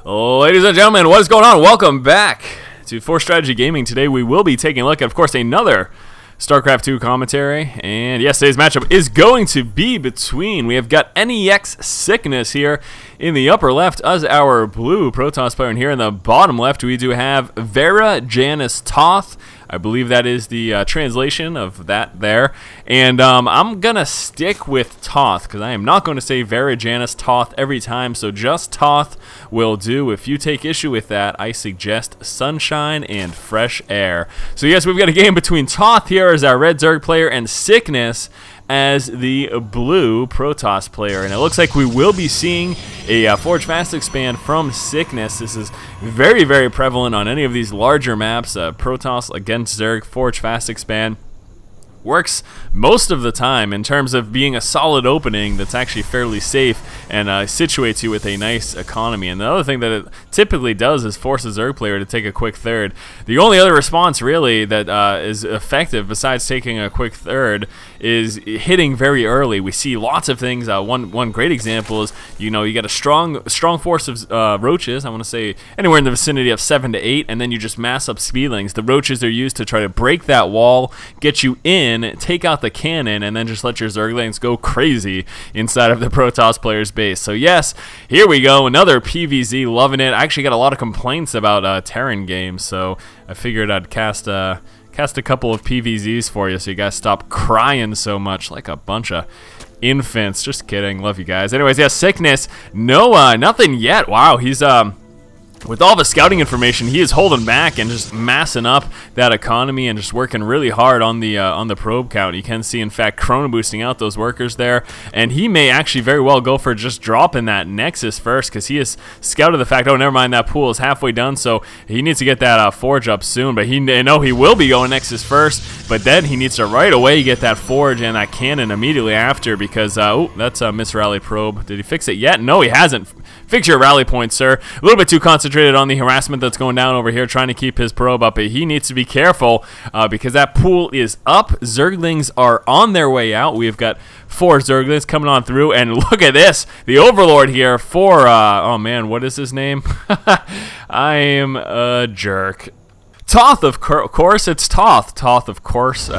Ladies and gentlemen, what is going on? Welcome back to Force Strategy Gaming. Today we will be taking a look at, of course, another StarCraft 2 commentary. And yes, today's matchup is going to be between, we have got NEX Sickness here in the upper left as our blue Protoss player. And here in the bottom left, we do have VeraJaniceToth. I believe that is the translation of that there. And I'm going to stick with Toth because I am not going to say VeraJaniceToth every time. So just Toth will do. If you take issue with that, I suggest sunshine and fresh air. So yes, we've got a game between Toth here as our red Zerg player and Sickness as the blue Protoss player. And it looks like we will be seeing a Forge Fast Expand from Sickness. This is very, very prevalent on any of these larger maps. Protoss against Zerg, Forge Fast Expand works most of the time in terms of being a solid opening that's actually fairly safe and situates you with a nice economy. And the other thing that it typically does is force a Zerg player to take a quick third. The only other response really that is effective besides taking a quick third is hitting very early. We see lots of things. One great example is, you get a strong force of roaches. I want to say anywhere in the vicinity of 7 to 8, and then you just mass up speedlings. The roaches are used to try to break that wall, get you in, take out the cannon, and then just let your Zerglings go crazy inside of the Protoss player's base. So yes, here we go, another PvZ, loving it. I actually got a lot of complaints about Terran games, so I figured I'd cast a couple of PvZs for you so you guys stop crying so much like a bunch of infants. Just kidding, love you guys. Anyways, yeah, Sickness, no, nothing yet. Wow, he's with all the scouting information, he is holding back and just massing up that economy and just working really hard on the probe count. You can see, in fact, chrono boosting out those workers there, and he may actually very well go for just dropping that Nexus first because he has scouted the fact, oh, never mind, that pool is halfway done, so he needs to get that Forge up soon. But he will be going Nexus first, but then he needs to right away get that Forge and that cannon immediately after because, oh, that's a misrally probe. Did he fix it yet? No, he hasn't. Fix your rally point, sir. A little bit too concentrated on the harassment that's going down over here, trying to keep his probe up. But he needs to be careful because that pool is up. Zerglings are on their way out. We've got 4 Zerglings coming on through. And look at this. The Overlord here for, oh man, what is his name? I am a jerk. Toth, of course, it's Toth. Toth, of course.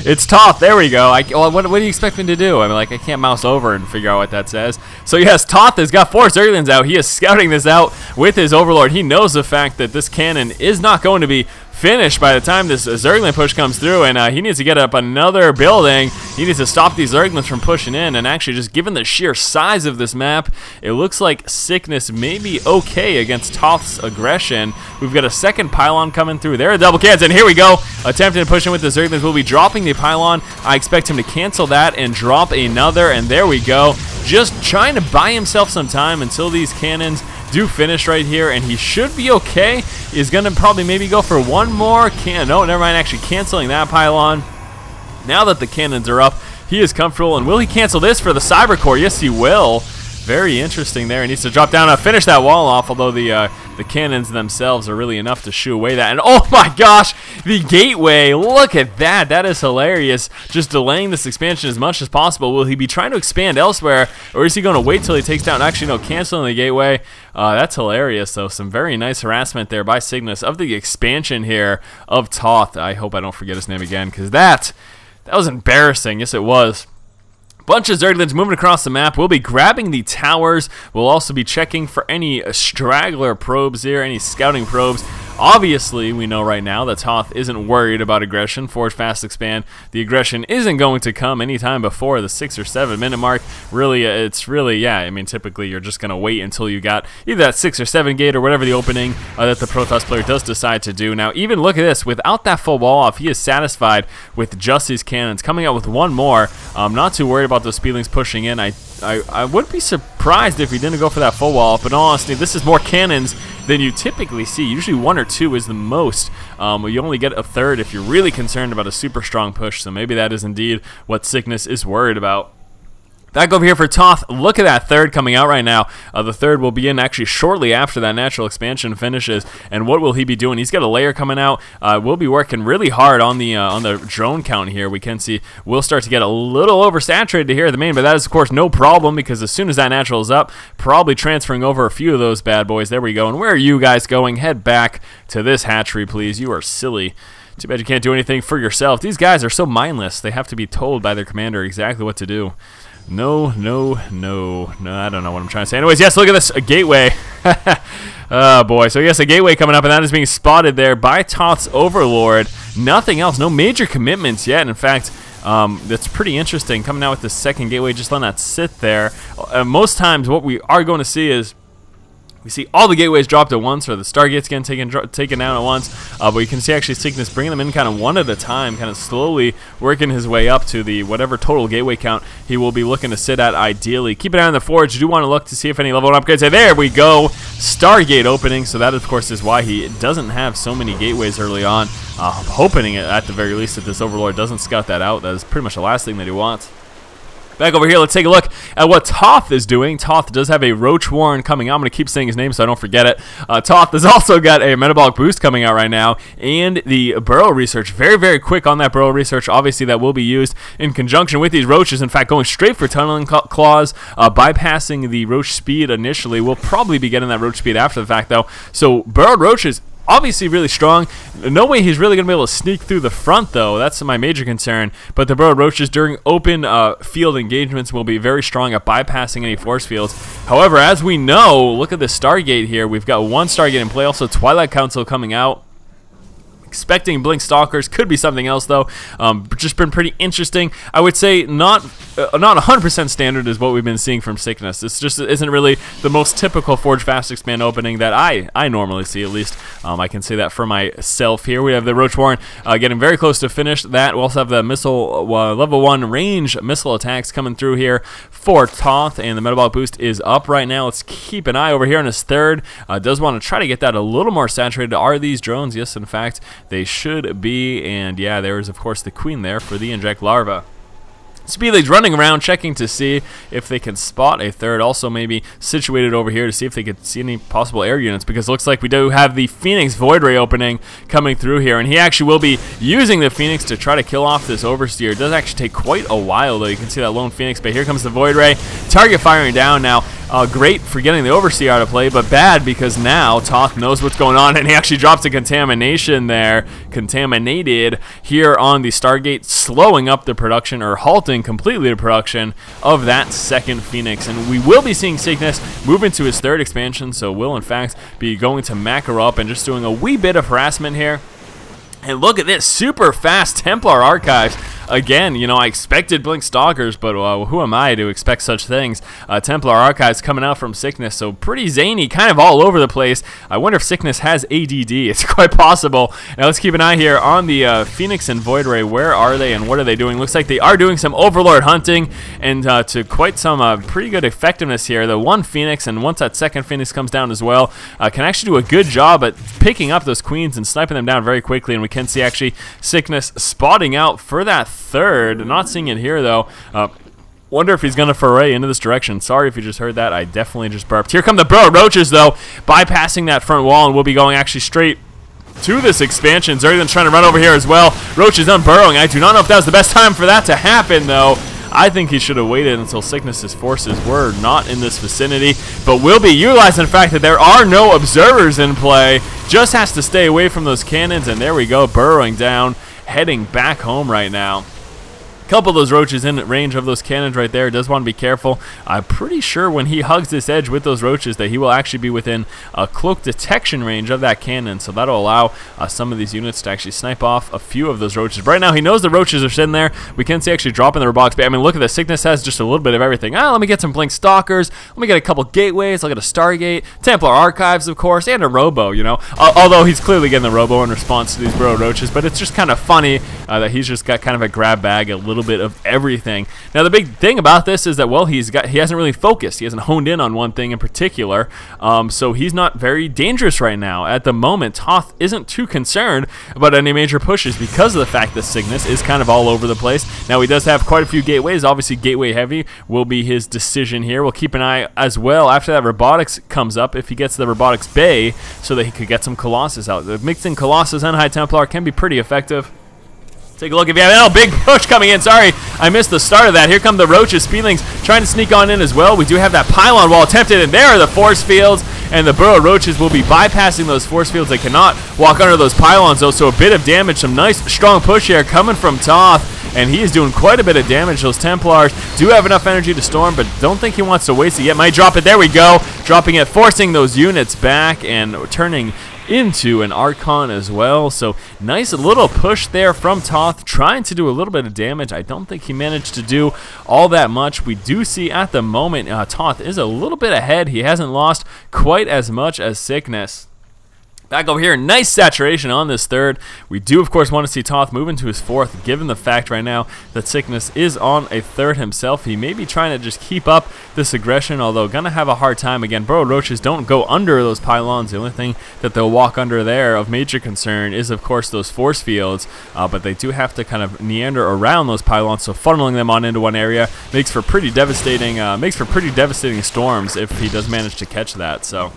It's Toth. There we go. What do you expect me to do? I mean, like, I can't mouse over and figure out what that says. So, yes, Toth has got 4 Zerglings out. He is scouting this out with his Overlord. He knows the fact that this cannon is not going to be finished by the time this Zergling push comes through, and he needs to get up another building. He needs to stop these Zerglings from pushing in, and actually, just given the sheer size of this map, it looks like Sickness may be okay against Toth's aggression. We've got a second pylon coming through there, double cans, and here we go, attempting to push in with the Zerglings. We'll be dropping the pylon. I expect him to cancel that and drop another, and there we go. Just trying to buy himself some time until these cannons do finish right here, and he should be okay. He's gonna probably maybe go for one more no, never mind, actually canceling that pylon. Now that the cannons are up, he is comfortable, and will he cancel this for the Cyber Core? Yes, he will. Very interesting there. He needs to drop down and finish that wall off, although the cannons themselves are really enough to shoo away that. And oh my gosh, the gateway, look at that. That is hilarious. Just delaying this expansion as much as possible. Will he be trying to expand elsewhere, or is he going to wait till he takes down, actually no, canceling the gateway? That's hilarious, though. Some very nice harassment there by Cygnus of the expansion here of Toth. I hope I don't forget his name again, because that was embarrassing. Yes, it was. Bunch of Zerglings moving across the map. We'll be grabbing the towers. We'll also be checking for any straggler probes here, any scouting probes. Obviously, we know right now that Toth isn't worried about aggression. Forge Fast Expand, the aggression isn't going to come anytime before the 6 or 7 minute mark. Really, yeah, I mean, typically you're just going to wait until you got either that 6 or 7 gate or whatever the opening that the Protoss player does decide to do. Now, even look at this. Without that full wall off, he is satisfied with just his cannons. Coming out with one more. I'm not too worried about those speedlings pushing in. I would be surprised if he didn't go for that full wall, but in all honesty, this is more cannons than you typically see. Usually 1 or 2 is the most. You only get a third if you're really concerned about a super strong push, so maybe that is indeed what Sickness is worried about. Back over here for Toth. Look at that third coming out right now. The third will be in actually shortly after that natural expansion finishes. And what will he be doing? He's got a layer coming out. We'll be working really hard on the drone count here. We can see we'll start to get a little oversaturated here at the main, but that is of course no problem because as soon as that natural is up, probably transferring over a few of those bad boys. There we go. And where are you guys going? Head back to this hatchery, please. You are silly. Too bad you can't do anything for yourself. These guys are so mindless. They have to be told by their commander exactly what to do. No, I don't know what I'm trying to say. Anyways, yes, look at this, a gateway. Oh, boy. So, yes, a gateway coming up, and that is being spotted there by Toth's Overlord. Nothing else, no major commitments yet. In fact, that's pretty interesting. Coming out with the second gateway, just letting that sit there. Most times what we are going to see is we see all the gateways dropped at once, or the Stargates getting taken down at once, but you can see actually Sickness bringing them in kind of one at a time, kind of slowly working his way up to the whatever total gateway count he will be looking to sit at ideally. Keep an eye on the Forge. You do want to look to see if any level 1 upgrades are. There we go. Stargate opening, so that of course is why he doesn't have so many gateways early on. Hoping at the very least that this Overlord doesn't scout that out. That is pretty much the last thing that he wants. Back over here, let's take a look at what Toth is doing. Toth does have a Roach Warren coming out. I'm going to keep saying his name so I don't forget it. Toth has also got a Metabolic Boost coming out right now, and the Burrow Research. Very, very quick on that Burrow Research. Obviously, that will be used in conjunction with these Roaches. In fact, going straight for Tunneling Claws, bypassing the Roach Speed initially. We'll probably be getting that Roach Speed after the fact, though. So, Burrowed Roaches, obviously really strong. No way he's really going to be able to sneak through the front, though. That's my major concern. But the Burrowed Roaches during open field engagements will be very strong at bypassing any force fields. However, as we know, look at the Stargate here. We've got one Stargate in play. Also, Twilight Council coming out. Expecting Blink Stalkers, could be something else though. Just been pretty interesting. I would say not 100% standard is what we've been seeing from Sickness. This just isn't really the most typical Forge Fast Expand opening that I normally see, at least. I can say that for myself here. We have the Roach Warren getting very close to finish that. We also have the missile level 1 range missile attacks coming through here for Toth, and the Metabolic Boost is up right now. Let's keep an eye over here on his third. Does want to try to get that a little more saturated. Are these drones? Yes, in fact, they should be, and yeah, there is of course the queen there for the inject larva. Speedleague's running around checking to see if they can spot a third. Also maybe situated over here to see if they could see any possible air units, because it looks like we do have the Phoenix Void Ray opening coming through here, and he actually will be using the Phoenix to try to kill off this Overseer. It does actually take quite a while though. You can see that lone Phoenix, but here comes the Void Ray. Target firing down now. Great for getting the Overseer out of play, but bad because now Toth knows what's going on, and he actually drops a contamination there. Contaminated here on the Stargate, slowing up the production, or halting completely the production of that second Phoenix. And we will be seeing Sickness move into his third expansion, so will in fact be going to macro up and just doing a wee bit of harassment here. And look at this, super fast Templar Archives. Again, you know, I expected Blink Stalkers, but who am I to expect such things? Templar Archives coming out from Sickness, so pretty zany, kind of all over the place. I wonder if Sickness has ADD. It's quite possible. Now let's keep an eye here on the Phoenix and Void Ray. Where are they and what are they doing? Looks like they are doing some Overlord hunting, and to quite some pretty good effectiveness here. The one Phoenix, and once that second Phoenix comes down as well, can actually do a good job at picking up those queens and sniping them down very quickly. And we can see actually Sickness spotting out for that third. Not seeing it here though. Wonder if he's going to foray into this direction. Sorry if you just heard that. I definitely just burped. Here come the Burrow Roaches though, bypassing that front wall, and we'll be going actually straight to this expansion. Zerglin's trying to run over here as well. Roach is unburrowing. I do not know if that was the best time for that to happen though. I think he should have waited until Sickness's forces were not in this vicinity, but will be utilizing the fact that there are no observers in play. Just has to stay away from those cannons, and there we go, burrowing down, heading back home right now. Couple of those Roaches in range of those cannons right there. Does want to be careful. I'm pretty sure when he hugs this edge with those Roaches that he will actually be within a cloak detection range of that cannon, so that'll allow some of these units to actually snipe off a few of those Roaches. Right now he knows the Roaches are sitting there. We can see actually dropping their box, but I mean, look at this. Sickness has just a little bit of everything. Let me get some Blink Stalkers. Let me get a couple gateways. I'll get a Stargate, Templar Archives of course, and a Robo, you know. Although he's clearly getting the Robo in response to these Burrow Roaches, but it's just kind of funny that he's just got kind of a grab bag, a little bit of everything. Now the big thing about this is that, well, he hasn't really focused. He hasn't honed in on one thing in particular, so he's not very dangerous right now. At the moment, Toth isn't too concerned about any major pushes because of the fact that Cygnus is kind of all over the place. Now he does have quite a few gateways. Obviously, gateway heavy will be his decision here. We'll keep an eye as well after that robotics comes up, if he gets the robotics bay, so that he could get some Colossus out. Mixing Colossus and High Templar can be pretty effective. Take a look if you have. Oh, big push coming in. Sorry, I missed the start of that. Here come the Roaches. Speedlings trying to sneak on in as well. We do have that pylon wall attempted, and there are the force fields. And the Burrow Roaches will be bypassing those force fields. They cannot walk under those pylons, though, so a bit of damage. Some nice, strong push here coming from Toth, and he is doing quite a bit of damage. Those Templars do have enough energy to storm, but don't think he wants to waste it yet. Might drop it. There we go. Dropping it, forcing those units back and turning into an Archon as well. So nice little push there from Toth, trying to do a little bit of damage. I don't think he managed to do all that much. We do see at the moment Toth is a little bit ahead. He hasn't lost quite as much as Cygnus. Back over here, nice saturation on this third. We do, of course, want to see Toth move into his fourth, given the fact right now that Cygnus is on a third himself. He may be trying to just keep up this aggression, although going to have a hard time. Again, Burrow Roaches don't go under those pylons. The only thing that they'll walk under there of major concern is, of course, those force fields, but they do have to kind of meander around those pylons, so funneling them on into one area makes for pretty devastating storms if he does manage to catch that. So.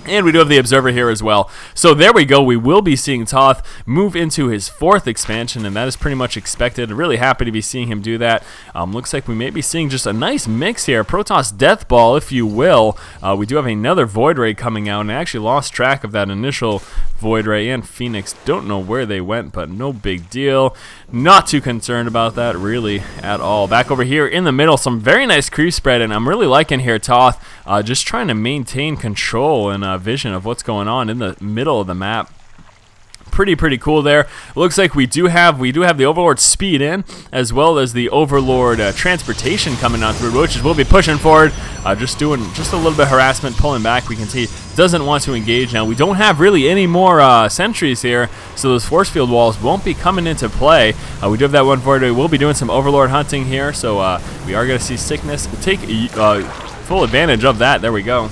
And we do have the Observer here as well. So there we go. We will be seeing Toth move into his fourth expansion, and that is pretty much expected. Really happy to be seeing him do that. Looks like we may be seeing just a nice mix here. Protoss Death Ball, if you will. We do have another Void Ray coming out, and I actually lost track of that initial Void Ray and Phoenix. Don't know where they went, but no big deal. Not too concerned about that really at all. Back over here in the middle, some very nice creep spread, and I'm really liking here Toth just trying to maintain control and vision of what's going on in the middle of the map. Pretty cool there. Looks like we do have the Overlord speed in, as well as the Overlord transportation coming on through. Roaches will be pushing forward, just doing a little bit of harassment, pulling back. We can see doesn't want to engage now. We don't have really any more sentries here, so those force field walls won't be coming into play. We do have that one Void Ray. We'll be doing some Overlord hunting here, so we are going to see Cygnus take full advantage of that. There we go.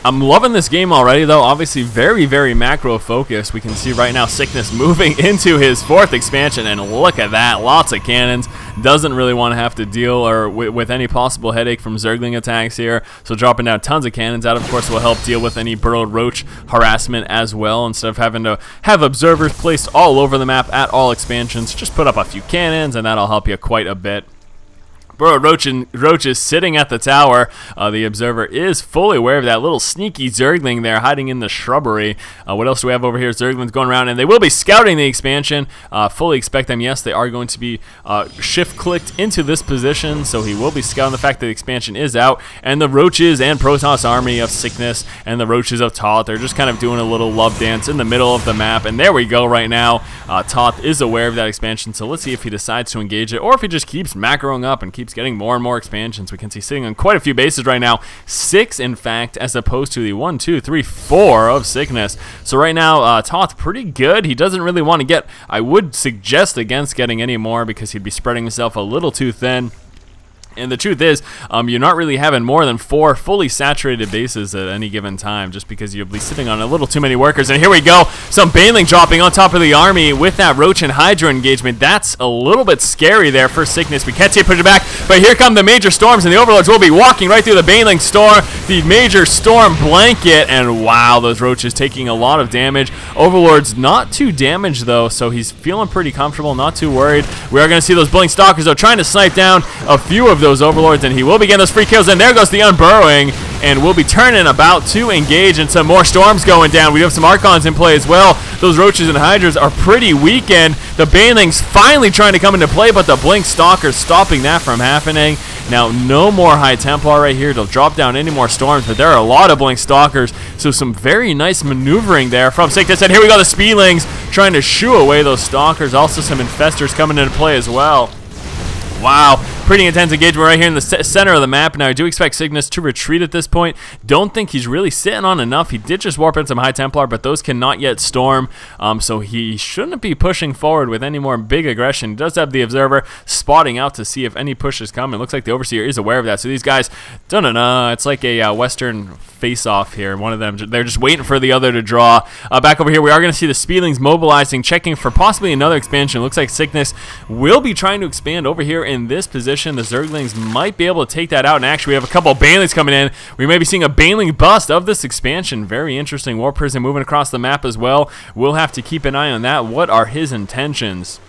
I'm loving this game already, though. Obviously, very macro focused. We can see right now Cygnus moving into his fourth expansion, and look at that. Lots of cannons. Doesn't really want to have to deal with any possible headache from Zergling attacks here. So dropping down tons of cannons. That, of course, will help deal with any Burrowed Roach harassment as well. Instead of having to have observers placed all over the map at all expansions, just put up a few cannons, and that'll help you quite a bit. Burrowed Roach is sitting at the tower. The Observer is fully aware of that little sneaky Zergling there hiding in the shrubbery. What else do we have over here? Zerglings going around, and they will be scouting the expansion. Fully expect them. Yes, they are going to be shift-clicked into this position, so he will be scouting the fact that the expansion is out. And the Roaches and Protoss army of Cygnus and the Roaches of Toth, they're just kind of doing a little love dance in the middle of the map. And there we go right now. Toth is aware of that expansion, so let's see if he decides to engage it or if he just keeps macroing up and keeps getting more and more expansions. We can see sitting on quite a few bases right now, 6 in fact, as opposed to the 1, 2, 3, 4 of Cygnus. So right now Toth pretty good. He doesn't really want to get, I would suggest against getting any more because he'd be spreading himself a little too thin. And the truth is, you're not really having more than 4 fully saturated bases at any given time, just because you'll be sitting on a little too many workers. And here we go, some Baneling dropping on top of the army with that Roach and Hydra engagement. That's a little bit scary there for Cygnus. We can't see it push it back, but here come the major storms, and the Overlords will be walking right through the Baneling storm, the major storm blanket, and wow, those Roaches taking a lot of damage. Overlord's not too damaged though, so he's feeling pretty comfortable, not too worried. We are going to see those Blink Stalkers though trying to snipe down a few of those Overlords, and he will be getting those free kills, and there goes the Unburrowing, and we'll be turning about to engage, and some more storms going down. We do have some Archons in play as well. Those Roaches and Hydras are pretty weakened. The Banelings finally trying to come into play, but the Blink Stalkers stopping that from happening. Now, no more High Templar right here to drop down any more storms, but there are a lot of Blink Stalkers, so some very nice maneuvering there from Cygnus. And here we go, the Speedlings trying to shoo away those Stalkers. Also some Infestors coming into play as well. Wow, Pretty intense engagement right here in the center of the map. Now, I do expect Cygnus to retreat at this point. Don't think he's really sitting on enough. He did just warp in some High Templar, but those cannot yet storm, so he shouldn't be pushing forward with any more big aggression. He does have the Observer spotting out to see if any push is coming. It looks like the Overseer is aware of that, so these guys, it's like a Western face-off here. One of them, they're just waiting for the other to draw. Back over here, we are going to see the Speedlings mobilizing, checking for possibly another expansion. Looks like Cygnus will be trying to expand over here in this position. The Zerglings might be able to take that out, and actually we have a couple of Banelings coming in. We may be seeing a Baneling bust of this expansion. Very interesting. War Prison moving across the map as well. We'll have to keep an eye on that. What are his intentions?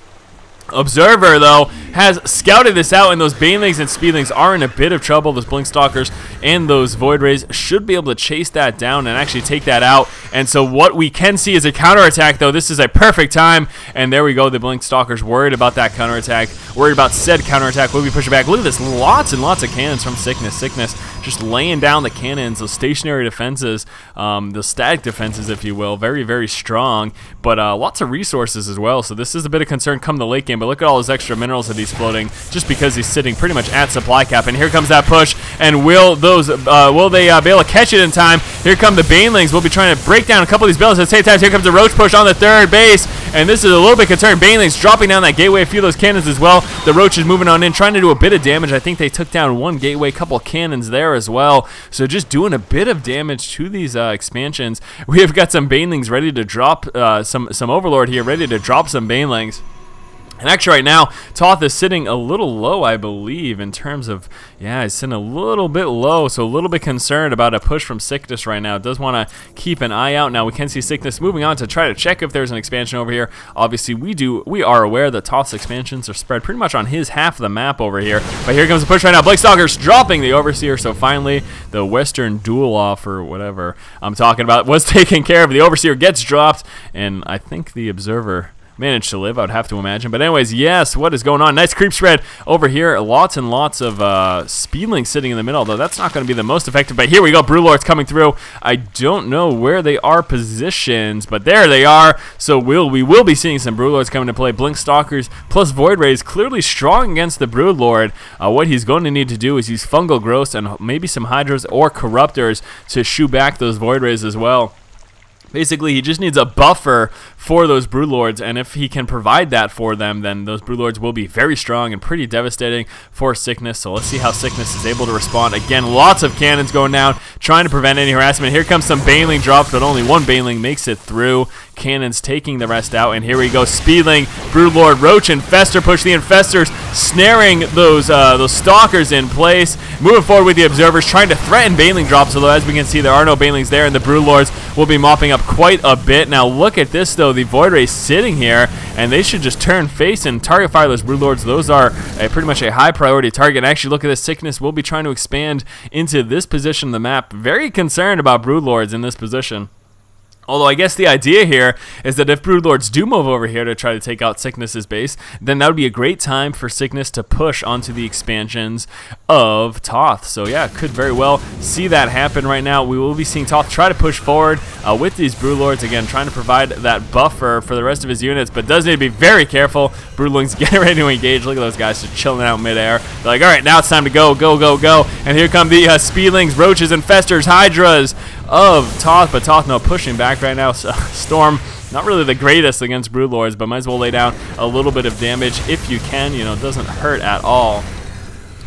Observer, though, has scouted this out, and those Banelings and Speedlings are in a bit of trouble. Those Blinkstalkers and those Void Rays should be able to chase that down and actually take that out. And so what we can see is a counterattack, though. This is a perfect time, and there we go. The Blinkstalkers worried about that counterattack, worried about said counterattack. Will we push it back? Look at this. Lots and lots of cannons from Cygnus. Cygnus just laying down the cannons, those stationary defenses, the static defenses, if you will. Very, very strong, but lots of resources as well. So this is a bit of concern come the late game. But look at all those extra minerals that he's floating, just because he's sitting pretty much at supply cap. And here comes that push. And will they be able to catch it in time? Here come the Banelings. We'll be trying to break down a couple of these buildings at the same time. Here comes the Roach push on the third base, and this is a little bit concerning. Banelings dropping down that gateway, a few of those cannons as well. The Roach is moving on in, trying to do a bit of damage. I think they took down one gateway, a couple of cannons there as well. So just doing a bit of damage to these expansions. We have got some Banelings ready to drop some Overlord here, ready to drop some Banelings. And actually right now, Toth is sitting a little low, I believe, in terms of, yeah, he's sitting a little bit low, so a little bit concerned about a push from Cygnus right now. Does want to keep an eye out. Now we can see Cygnus moving on to try to check if there's an expansion over here. Obviously, we are aware that Toth's expansions are spread pretty much on his half of the map over here. But here comes the push right now. Blinkstalkers dropping the Overseer, so finally the Western duel off, or whatever I'm talking about, was taken care of. The Overseer gets dropped, and I think the Observer managed to live, I would have to imagine. But anyways, yes, what is going on? Nice creep spread over here. Lots and lots of Speedlings sitting in the middle, though that's not going to be the most effective. But here we go. Brewlords coming through. I don't know where they are positioned, but there they are. So we will be seeing some Brewlords coming to play. Blinkstalkers plus Void Rays clearly strong against the Broodlord. What he's going to need to do is use Fungal Growths and maybe some Hydras or Corruptors to shoo back those Void Rays as well. Basically, he just needs a buffer for those Broodlords, and if he can provide that for them, then those Broodlords will be very strong and pretty devastating for Cygnus. So let's see how Cygnus is able to respond. Again, lots of cannons going down, trying to prevent any harassment. Here comes some Baneling drops, but only one Baneling makes it through. Cannons taking the rest out, and here we go. Speedling, Broodlord, Roach, Infestor push the Infestors, snaring those Stalkers in place. Moving forward with the Observers, trying to threaten Baneling drops, although as we can see, there are no Banelings there, and the Broodlords will be mopping up quite a bit. Now look at this, though. The Void Rays sitting here, and they should just turn face and target fire those Broodlords. Those are pretty much a high priority target. And actually, look at this. Cygnus will be trying to expand into this position of the map. Very concerned about Broodlords in this position. Although I guess the idea here is that if Broodlords do move over here to try to take out Cygnus's base, then that would be a great time for Cygnus to push onto the expansions of Toth. So yeah, could very well see that happen right now. We will be seeing Toth try to push forward with these Broodlords, again, trying to provide that buffer for the rest of his units, but does need to be very careful. Broodlings getting ready to engage. Look at those guys just chilling out midair. They're like, all right, now it's time to go, go, go, go. And here come the Speedlings, Roaches, Infestors, Hydras of Toth, but Toth no pushing back right now. So, Storm, not really the greatest against Broodlords, but might as well lay down a little bit of damage if you can. You know, it doesn't hurt at all.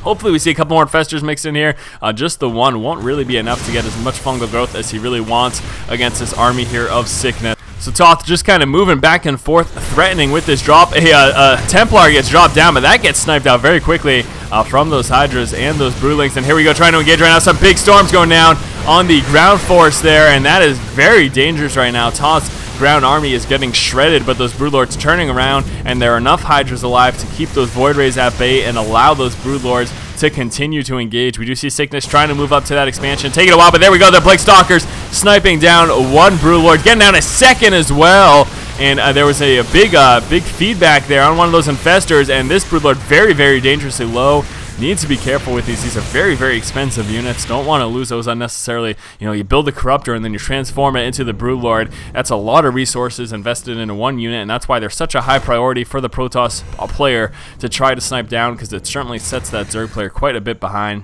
Hopefully we see a couple more Infestors mixed in here. Just the one won't really be enough to get as much fungal growth as he really wants against this army here of Cygnus. So Toth just kind of moving back and forth, threatening with this drop. A Templar gets dropped down, but that gets sniped out very quickly from those Hydras and those Broodlings. And here we go, trying to engage right now. Some big storms going down on the ground force there, and that is very dangerous right now. Toth's ground army is getting shredded, but those Broodlords turning around, and there are enough Hydras alive to keep those Void Rays at bay and allow those Broodlords to continue to engage. We do see Cygnus trying to move up to that expansion. Taking a while, but there we go. The Blinkstalkers sniping down one Broodlord, getting down a second as well. And there was a big feedback there on one of those Infestors, and this Broodlord very, very dangerously low. Need to be careful with these. These are very, very expensive units. Don't want to lose those unnecessarily. You know, you build the Corruptor and then you transform it into the Broodlord. That's a lot of resources invested into one unit, and that's why they're such a high priority for the Protoss player to try to snipe down, because it certainly sets that Zerg player quite a bit behind.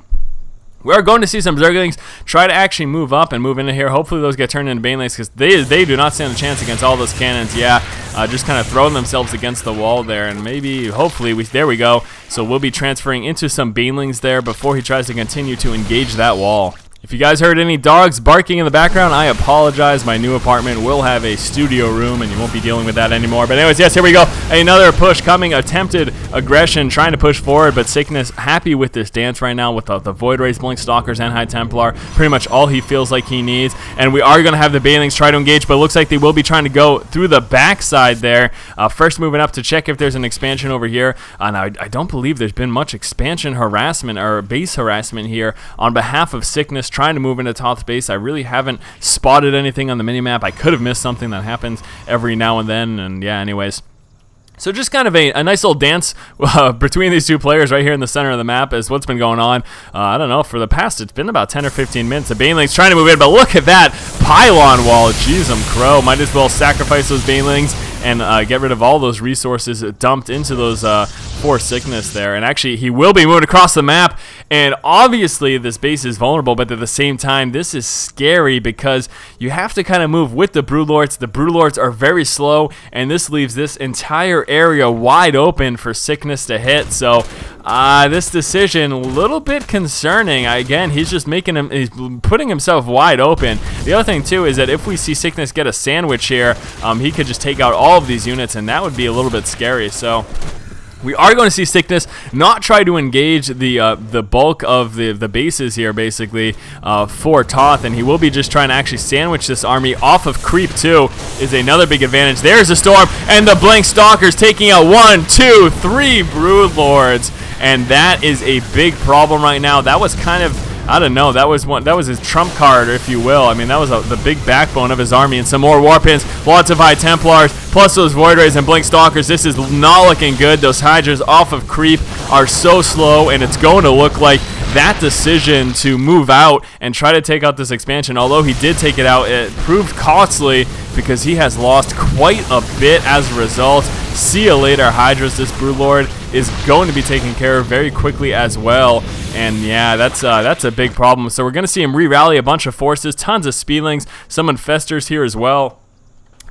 We are going to see some Zerglings try to actually move up and move into here. Hopefully those get turned into Banelings, because they do not stand a chance against all those cannons. Yeah, just kind of throwing themselves against the wall there, and maybe, hopefully, there we go. So we'll be transferring into some Banelings there before he tries to continue to engage that wall. If you guys heard any dogs barking in the background, I apologize. My new apartment will have a studio room, and you won't be dealing with that anymore. But anyways, yes, here we go. Another push coming. Attempted aggression, trying to push forward, but Sickness happy with this dance right now with the Void Rays, Blink Stalkers, and High Templar. Pretty much all he feels like he needs. And we are going to have the Banelings try to engage, but it looks like they will be trying to go through the backside there. First moving up to check if there's an expansion over here. Now, I don't believe there's been much expansion harassment or base harassment here on behalf of Sickness, trying to move into Toth's base. I really haven't spotted anything on the minimap. I could have missed something that happens every now and then, and yeah, anyways. So just kind of a nice little dance between these two players right here in the center of the map is what's been going on. I don't know, for the past, it's been about 10 or 15 minutes. The Banelings trying to move in, but look at that pylon wall. Jeez, crow. Might as well sacrifice those Banelings and get rid of all those resources dumped into those for Sickness there. And actually, he will be moving across the map, and obviously this base is vulnerable, but at the same time, this is scary because you have to kind of move with the Broodlords. The Broodlords are very slow, and this leaves this entire area wide open for Sickness to hit. So this decision a little bit concerning. Again, he's just he's putting himself wide open. The other thing too is that if we see Sickness get a sandwich here, he could just take out all of these units, and that would be a little bit scary. So we are going to see Sickness not try to engage the bulk of the bases here, basically, for Toth, and he will be just trying to actually sandwich this army off of creep too. Is another big advantage. There's the Storm, and the Blink Stalkers taking out 1, 2, 3 Broodlords, and that is a big problem right now. That was kind of, I don't know, that was his trump card, if you will. I mean, that was the big backbone of his army, and some more Warpins, lots of High Templars, plus those Void Rays and Blink Stalkers. This is not looking good. Those Hydras off of creep are so slow, and it's going to look like that decision to move out and try to take out this expansion, although he did take it out, it proved costly because he has lost quite a bit as a result. See you later, Hydras. This Broodlord is going to be taken care of very quickly as well. And yeah, that's a big problem. So we're going to see him re-rally a bunch of forces, tons of Speedlings, some Infestors here as well.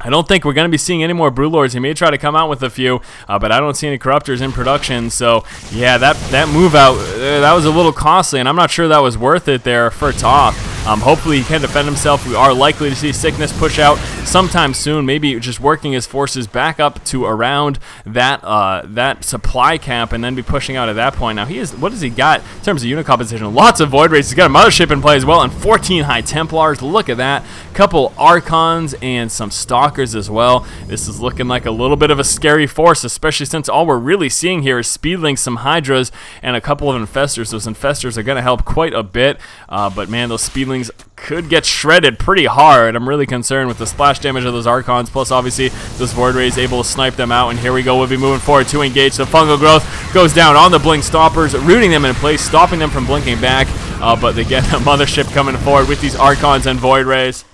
I don't think we're going to be seeing any more Broodlords. He may try to come out with a few, but I don't see any Corruptors in production. So yeah, that move out, that was a little costly, and I'm not sure that was worth it there for Toth. Hopefully he can defend himself. We are likely to see Sickness push out sometime soon, maybe just working his forces back up to around that supply camp and then be pushing out at that point. Now, what has he got in terms of unit composition? Lots of Void Rays. He's got a Mothership in play as well, and 14 High Templars. Look at that. Couple Archons and some Stalkers as well. This is looking like a little bit of a scary force, especially since all we're really seeing here is Speedlings, some Hydras, and a couple of Infestors. Those Infestors are going to help quite a bit, but man, those Speedlings could get shredded pretty hard. I'm really concerned with the splash damage of those Archons, plus obviously those Void Rays able to snipe them out. And here we go, we'll be moving forward to engage. The Fungal Growth goes down on the Blink Stoppers, rooting them in place, stopping them from blinking back, but they get a Mothership coming forward with these Archons and Void Rays.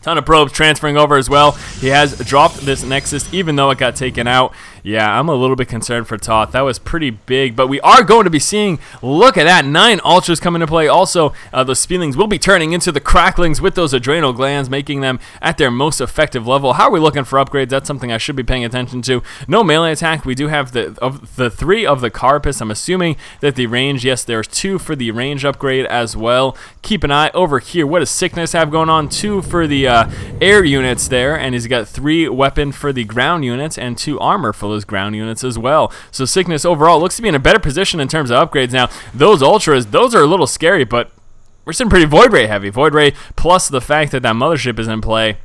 Ton of probes transferring over as well. He has dropped this Nexus, even though it got taken out. Yeah, I'm a little bit concerned for Toth. That was pretty big, but we are going to be seeing, look at that, 9 Ultras come into play. Also, those Speedlings will be turning into the Cracklings with those Adrenal Glands, making them at their most effective level. How are we looking for upgrades? That's something I should be paying attention to. No melee attack. We do have the 3 of the Carapace. I'm assuming that the range, yes, there's 2 for the range upgrade as well. Keep an eye over here. What does Sickness have going on? 2 for the air units there, and he's got 3 weapon for the ground units and 2 armor for those ground units as well. So Sickness overall looks to be in a better position in terms of upgrades. Now, those Ultras, those are a little scary, but we're seeing pretty Void Ray heavy. Void Ray plus the fact that that Mothership is in play.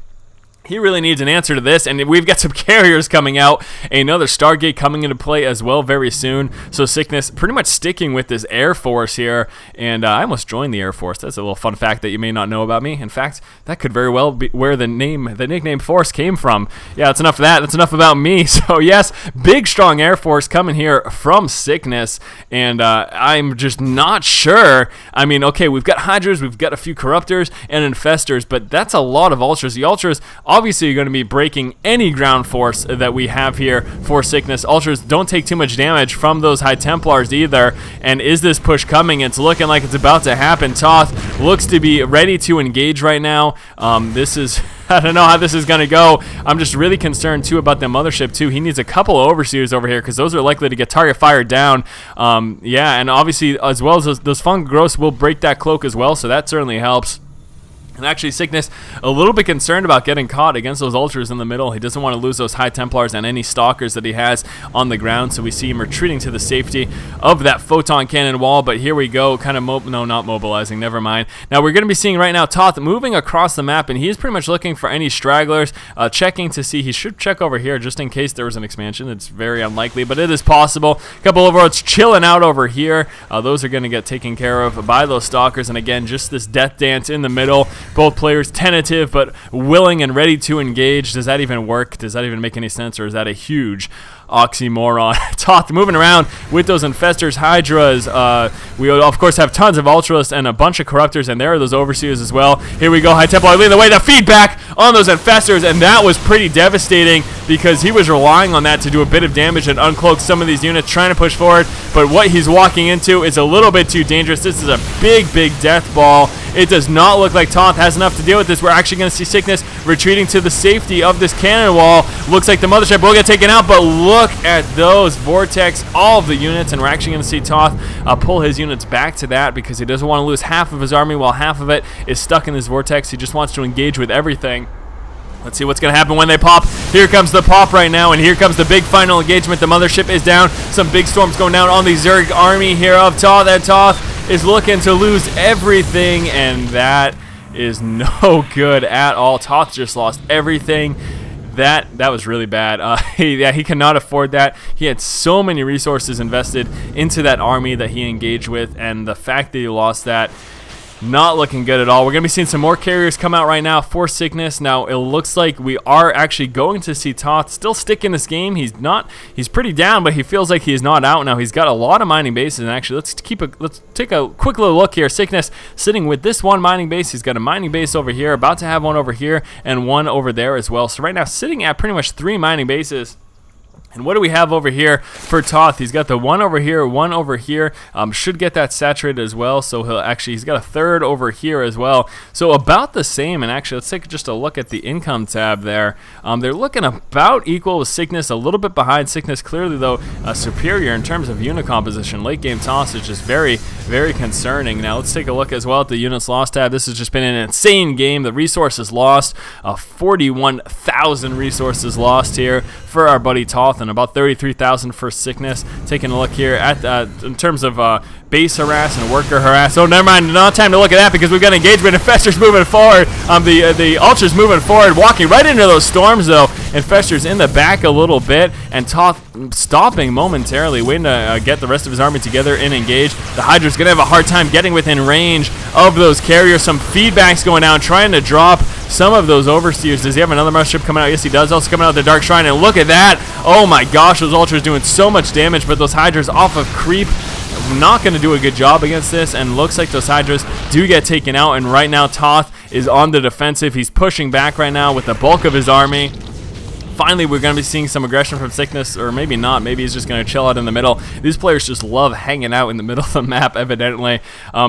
He really needs an answer to this, and we've got some carriers coming out. Another Stargate coming into play as well very soon. So Sickness pretty much sticking with this Air Force here, and I almost joined the Air Force. That's a little fun fact that you may not know about me. In fact, that could very well be where the nickname Force came from. Yeah, that's enough of that. That's enough about me. So yes, big strong Air Force coming here from Sickness, and I'm just not sure. I mean, okay, we've got Hydras, we've got a few Corruptors and Infestors, but that's a lot of Ultras. The Ultras obviously you're going to be breaking any ground force that we have here for Sickness. Ultras don't take too much damage from those High Templars either. And is this push coming? It's looking like it's about to happen. Toth looks to be ready to engage right now. This is... I don't know how this is going to go. I'm just really concerned, too, about the Mothership, too. He needs a couple of Overseers over here because those are likely to get target fired down. Yeah, and obviously, as well as those Fungal Growths will break that cloak as well, so that certainly helps. And actually, Sickness a little bit concerned about getting caught against those Ultras in the middle. He doesn't want to lose those High Templars and any Stalkers that he has on the ground. So we see him retreating to the safety of that Photon Cannon wall. But here we go, kind of no, not mobilizing. Never mind. Now we're going to be seeing right now Toth moving across the map, and he is pretty much looking for any stragglers, checking to see. He should check over here just in case there was an expansion. It's very unlikely, but it is possible. A couple of Overlords chilling out over here. Those are going to get taken care of by those Stalkers. And again, just this death dance in the middle. Both players tentative but willing and ready to engage. Does that even work? Does that even make any sense, or is that a huge oxymoron? Toth moving around with those Infestors, Hydras. We of course have tons of Ultras and a bunch of Corruptors, and there are those Overseers as well. Here we go, High Templar leading the way. The feedback on those Infestors, and that was pretty devastating because he was relying on that to do a bit of damage and uncloak some of these units trying to push forward. But what he's walking into is a little bit too dangerous. This is a big death ball. It does not look like Toth has enough to deal with this. We're actually going to see Sickness retreating to the safety of this cannon wall. Looks like the Mothership will get taken out, but look at those Vortex, all of the units, and we're actually going to see Toth pull his units back to that because he doesn't want to lose half of his army while half of it is stuck in this Vortex. He just wants to engage with everything. Let's see what's going to happen when they pop. Here comes the pop right now, and here comes the big final engagement. The Mothership is down. Some big storms going down on the Zerg army here of Toth, and Toth is looking to lose everything, and that is no good at all. Toth just lost everything. That was really bad. He cannot afford that. He had so many resources invested into that army that he engaged with, and the fact that he lost that, not looking good at all. We're going to be seeing some more carriers come out right now for Sickness. Now, it looks like we are actually going to see Toth still stick in this game. He's pretty down, but he feels like he is not out now. He's got a lot of mining bases, and actually, let's take a quick little look here. Sickness sitting with this one mining base. He's got a mining base over here, about to have one over here, and one over there as well. So right now, sitting at pretty much 3 mining bases. And what do we have over here for Toth? He's got the one over here, should get that saturated as well. So he's got a third over here as well. So about the same, and actually let's take just a look at the income tab there. They're looking about equal with Sickness, a little bit behind Sickness, clearly though superior in terms of unit composition. Late game Toth is just very concerning. Now let's take a look as well at the units lost tab. This has just been an insane game. The resources lost, 41,000 resources lost here for our buddy Toth, and about 33,000 for Sickness. Taking a look here at in terms of base harass and worker harass. Oh, never mind. Not time to look at that because we've got engagement. Infestors moving forward. The Ultras moving forward, walking right into those storms though. Infestors in the back a little bit, and Toth stopping momentarily, waiting to get the rest of his army together and engage. The Hydra's gonna have a hard time getting within range of those carriers. Some feedbacks going down, trying to drop some of those Overseers. Does he have another Mothership coming out? Yes, he does. Also coming out of the Dark Shrine, and look at that. Oh my gosh, those Ultras doing so much damage, but those Hydras off of creep, not going to do a good job against this, and looks like those Hydras do get taken out, and right now Toth is on the defensive. He's pushing back right now with the bulk of his army. Finally, we're going to be seeing some aggression from Sickness, or maybe not. Maybe he's just going to chill out in the middle. These players just love hanging out in the middle of the map, evidently.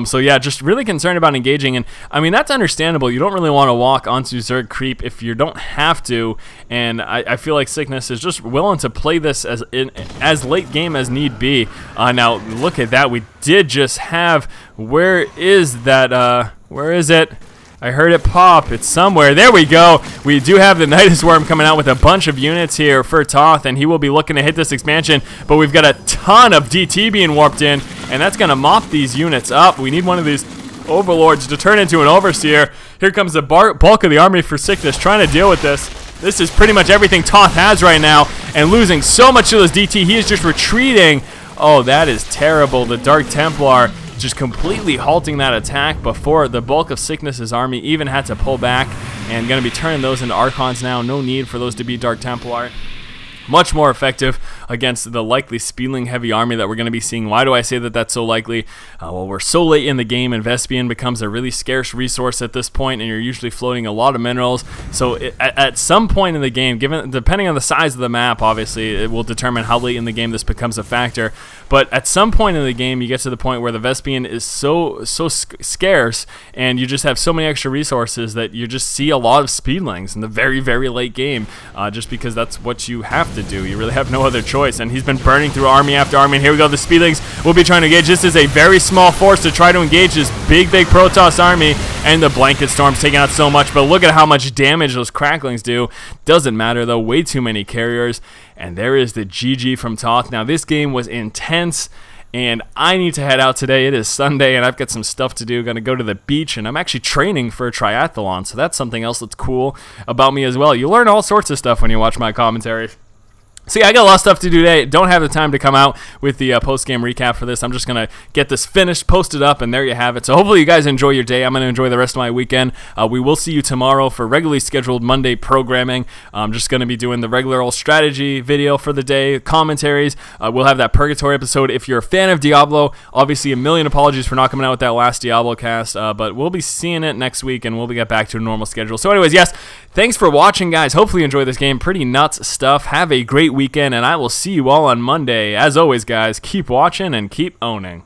So yeah, just really concerned about engaging. And I mean, that's understandable. You don't really want to walk onto Zerg creep if you don't have to. And I feel like Sickness is just willing to play this as late game as need be. Now, look at that. We did just have, where is that? Where is it? I heard it pop. It's somewhere. There we go. We do have the Nidus Worm coming out with a bunch of units here for Toth, and he will be looking to hit this expansion, but we've got a ton of DT being warped in, and that's going to mop these units up. We need one of these overlords to turn into an overseer. Here comes the bulk of the army for Sickness trying to deal with this. This is pretty much everything Toth has right now, and losing so much of his DT. He is just retreating. Oh, that is terrible. The Dark Templar just completely halting that attack before the bulk of Sickness's army even had to pull back, and going to be turning those into Archons now. No need for those to be Dark Templar. Much more effective against the likely Speedling heavy army that we're going to be seeing. Why do I say that that's so likely? Well, we're so late in the game, and Vespian becomes a really scarce resource at this point, and you're usually floating a lot of minerals. So at some point in the game, depending on the size of the map, obviously, it will determine how late in the game this becomes a factor. But at some point in the game, you get to the point where the Vespian is so scarce, and you just have so many extra resources that you just see a lot of Speedlings in the very, very late game, just because that's what you have to do. You really have no other choice, and he's been burning through army after army, and here we go. The Speedlings will be trying to engage. This is a very small force to try to engage this big Protoss army, and the Blanket Storm's taking out so much, but look at how much damage those Cracklings do. Doesn't matter though, way too many carriers, and there is the GG from Toth. Now this game was intense, and I need to head out today. It is Sunday, and I've got some stuff to do. Gonna go to the beach, and I'm actually training for a triathlon, so that's something else that's cool about me as well. You learn all sorts of stuff when you watch my commentaries. So yeah, I got a lot of stuff to do today. Don't have the time to come out with the post-game recap for this. I'm just going to get this finished, post it up, and there you have it. So hopefully you guys enjoy your day. I'm going to enjoy the rest of my weekend. We will see you tomorrow for regularly scheduled Monday programming. I'm just going to be doing the regular old strategy video for the day, commentaries. We'll have that Purgatory episode. If you're a fan of Diablo, obviously a million apologies for not coming out with that last Diablo cast, but we'll be seeing it next week, and we'll get back to a normal schedule. So anyways, yes, thanks for watching, guys. Hopefully you enjoy this game. Pretty nuts stuff. Have a great weekend, and I will see you all on Monday. As always, guys, keep watching and keep owning.